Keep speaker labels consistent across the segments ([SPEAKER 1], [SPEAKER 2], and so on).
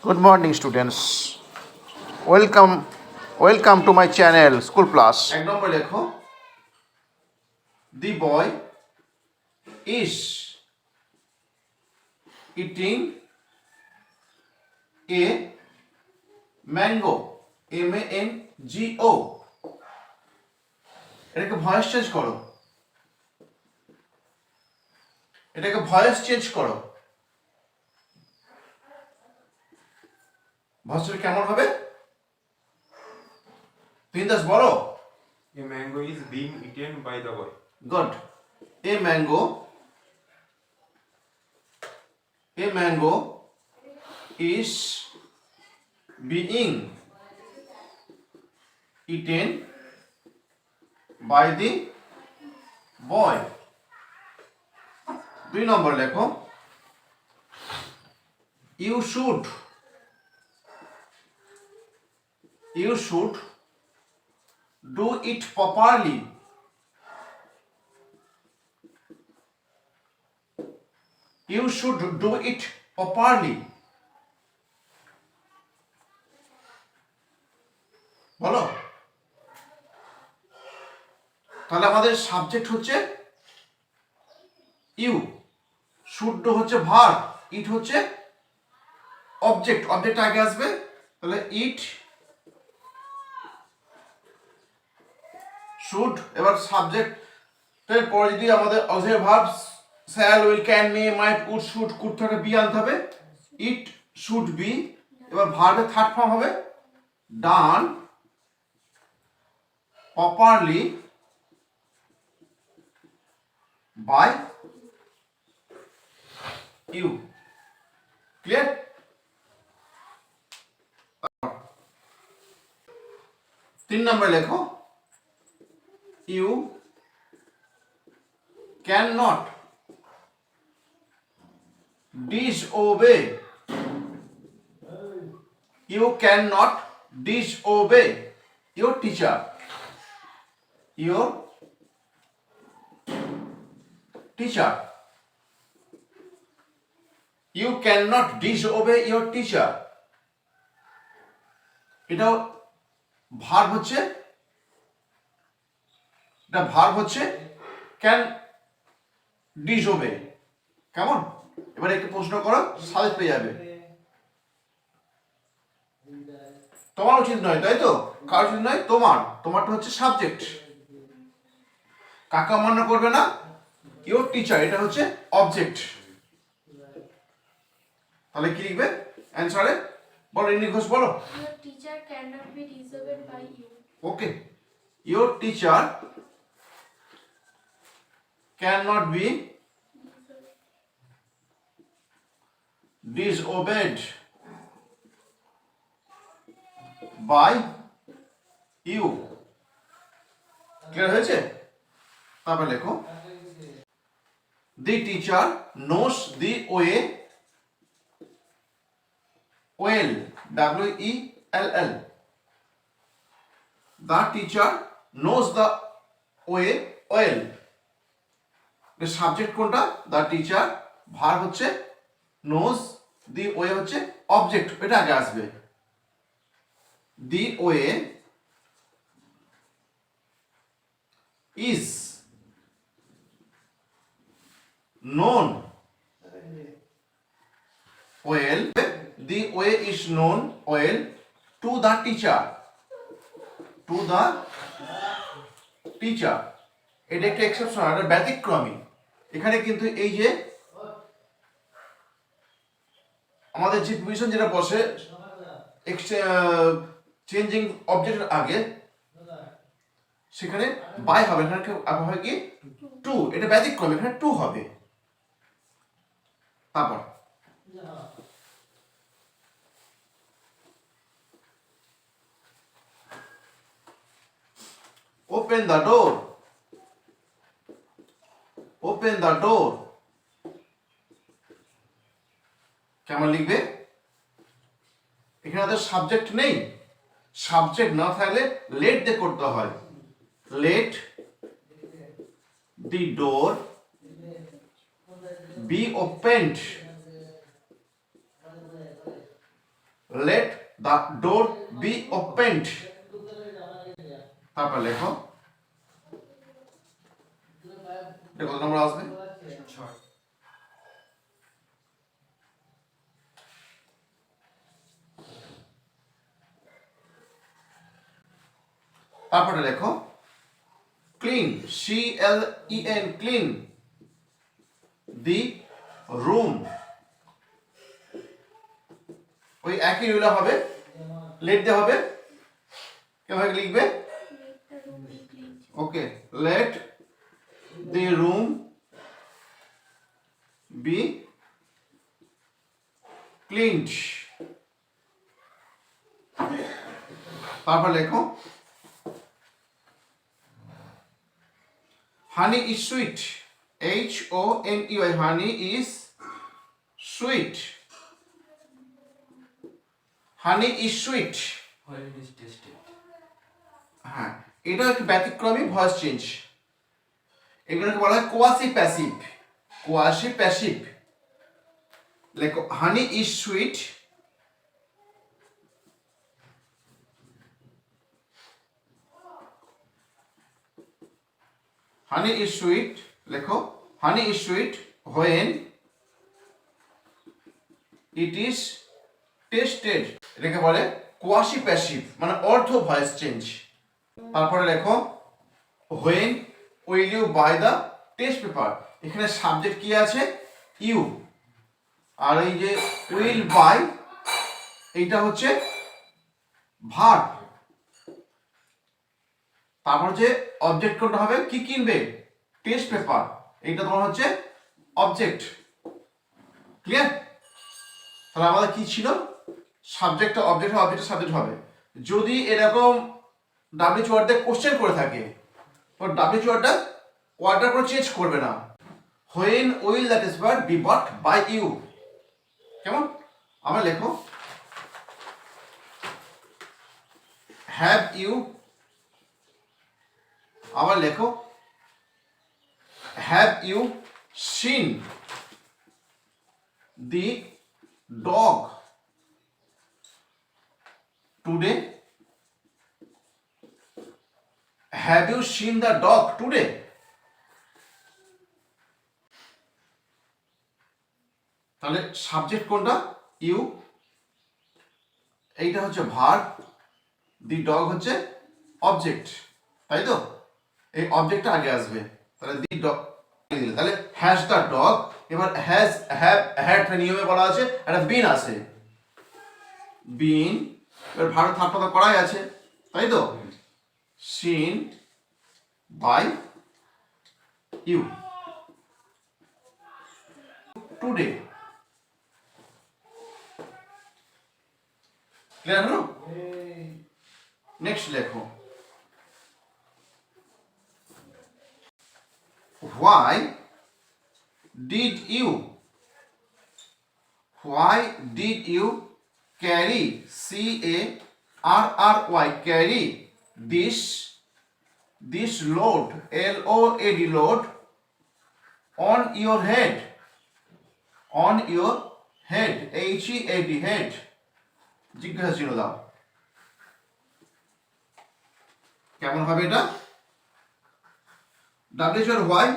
[SPEAKER 1] Good morning, students. Welcome to my channel, School Plus. এক নম্বর লেখো, the boy is eating a mango. MANGO. এটাকে voice change করো। ভয়েসটা কেমন হবে? তিনদাস বলো।
[SPEAKER 2] A mango is being eaten by the boy.
[SPEAKER 1] Good. A mango is being eaten by the boy. 2 নম্বর লেখো, you should do it properly. You should do it properly. বলো। তাহলে আমাদের সাবজেক্ট হচ্ছে ইউ, শুড ডু হচ্ছে verb, ইট হচ্ছে object আগে আসবে। তাহলে ইট শুড, এবার সাবজেক্টের পরে যদি আমাদের auxiliary verb shall, will, can, may, might, would, should, could থেকে বি আনতে হবে। ইট শুড বি, এবার ভার্বের থার্ড ফর্ম হবে ডান প্রপারলি বাই ইউ। ক্লিয়ার? 3 নম্বর লেখো, you cannot disobey your teacher. You cannot disobey your teacher. এটাও ভার্ব হচ্ছে can ডিসওবে। কেমন? এবারে একটু প্রশ্ন করো, সাজেস্ট পেয়ে যাবে। তোমার উচিত নয়, তাই তো? কার উচিত নয়? তোমারটা হচ্ছে সাবজেক্ট। কাকা মান্য করবে না, ইওর টিচার, এটা হচ্ছে অবজেক্ট। তাহলে কি লিখবে অ্যানসারে? বলো ইনি ঘোষ, বলো।
[SPEAKER 3] Your teacher cannot be disobeyed by you.
[SPEAKER 1] Okay, your teacher cannot be disobeyed by you. Clear হয়েছে? তারপর লেখো, the teacher knows the way well. WELL. The teacher knows the way well. এর সাবজেক্ট কোনটা? দ্য টিচার, ভার্ব হচ্ছে nose, the way হচ্ছে object, এটা আগে আসবে। The way is known well, the way is known well to the teacher. এটা একটা exception, এটা ব্যতিক্রমী। এখানে কিন্তু এই যে আমাদের যে প্রিপোজিশন যেটা বসে চেঞ্জিং অবজেক্টের আগে, সেখানে বাই হবে, এখানে হবে কি টু, এটা ব্যতিক্রম, এখানে টু হবে। তারপর ওপেন দ্য ডোর। কেমন লিখবে? এখানে তো সাবজেক্ট নেই, সাবজেক্ট না থাকলে লেট দিয়ে করতে হয়। Late the door be opened let the door be opened. তারপর লেখো এটা কত নম্বর আসবে?
[SPEAKER 2] 6
[SPEAKER 1] তারপরে লেখো clean, CLEN, clean the room. ওই একই রুলে হবে, লেট দিয়ে হবে, কিভাবে লিখবে?
[SPEAKER 3] Let the room be cleaned.
[SPEAKER 1] Okay, let the room be cleaned. তারপর লেখো honey is sweet, HONEY, honey is sweet, honey is sweet.
[SPEAKER 2] when it is tasted.
[SPEAKER 1] হ্যাঁ, এটা একটু ব্যতিক্রমী ভয়েস চেঞ্জ, এগুলোকে বলা হয় কোয়াসি প্যাসিভ, কোয়াসি প্যাসিভ। লেখো honey is sweet, honey is sweet, লেখো honey is sweet when it is tasted. এটাকে বলে কোয়াসি প্যাসিভ, মানে অর্ধ ভয়েস চেঞ্জ। তারপরে লেখো when will you buy the test paper, এখানে সাবজেক্ট কি আছে? ইউ, আর এই যে উইল বাই এইটা হচ্ছে ভার্ব। তারপর যে অবজেক্ট কোনটা হবে? কি কিনবে? টেস্ট পেপার, এইটা তোমার হচ্ছে অবজেক্ট। ক্লিয়ার? তাহলে আমাদের কি ছিল? সাবজেক্ট অবজেক্ট, অবজেক্ট সাবজেক্ট হবে। যদি এরকম ডাব্লিউএইচ ওয়ার্ডে কোশ্চেন করে থাকে, তো ডাব্লিউএইচ ওয়ার্ডটা ওয়ার্ডটা করে চেঞ্জ করবে না। When will that is verb be bought by you. কেমন? আমরা লেখো হ্যাভ ইউ, আবার লেখো have you seen the dog today, have you seen the dog today. তাহলে সাবজেক্ট কোনটা? ইউ, এইটা হচ্ছে ভার্ব, দি ডগ হচ্ছে অবজেক্ট, তাই তো? এই অবজেক্টটা আগে আসবে, তাহলে দি ডগ দিলে, তাহলে হ্যাজ দ্য ডগ। এবার হ্যাজ, হ্যাভ, হ্যাড নিয়মে বলা আছে একটা বিন আছে, বিন, এবার ভার্ব থাকতে করাই আছে, তাই তো? Seen by you today. Clear হলো? নেক্সট লেখো why did you carry, CARRY, carry this load, LOAD, load on your head, HEAD, head। জিজ্ঞাসা ছিল দাও কেমন হবে এটা? ডাব্লিউএইচ আর হোয়াই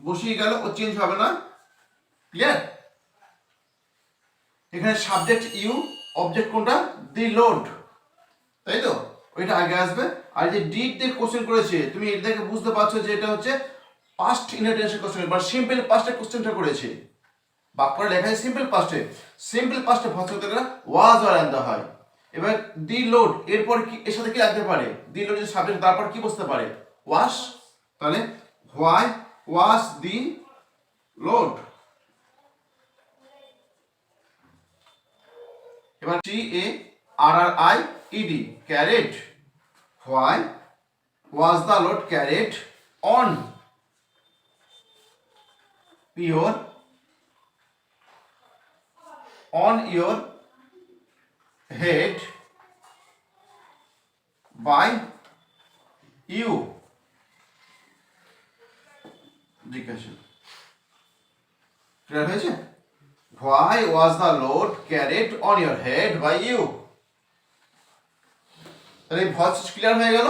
[SPEAKER 1] বসিয়ে গেল, ও চেঞ্জ হবে না। ক্লিয়ার? এখানে সাবজেক্ট ইউ, অবজেক্ট কোনটা? দি লোড, তাই তো? ওইটা আগে আসবে। আর যে ডিড দিয়ে কোশ্চেন করেছে, তুমি এটা দেখে বুঝতে পারছো যে এটা হচ্ছে পাস্ট ইনটেনশন কোশ্চেন বা সিম্পল পাস্টে কোশ্চেনটা করেছে। বাক্যটা লেখা আছে সিম্পল পাস্টে, সিম্পল পাস্টে ভাষা করতে গেলে ওয়াজ আর আনতে হয়। এবার দি লোড এরপর কি এর সাথে কি লাগতে পারে? দি লোড যদি সাবজেক্ট, তারপর কি বসতে পারে? ওয়াশ। তাহলে হোয়াই ওয়াজ দি লোড। এবার CARRIED, carried, why was the load carried on your head by you? জিজ্ঞাসা ক্লিয়ার হয়েছে? Why was the load carried on your head by you? তাহলে ভয়েস ক্লিয়ার হয়ে গেল।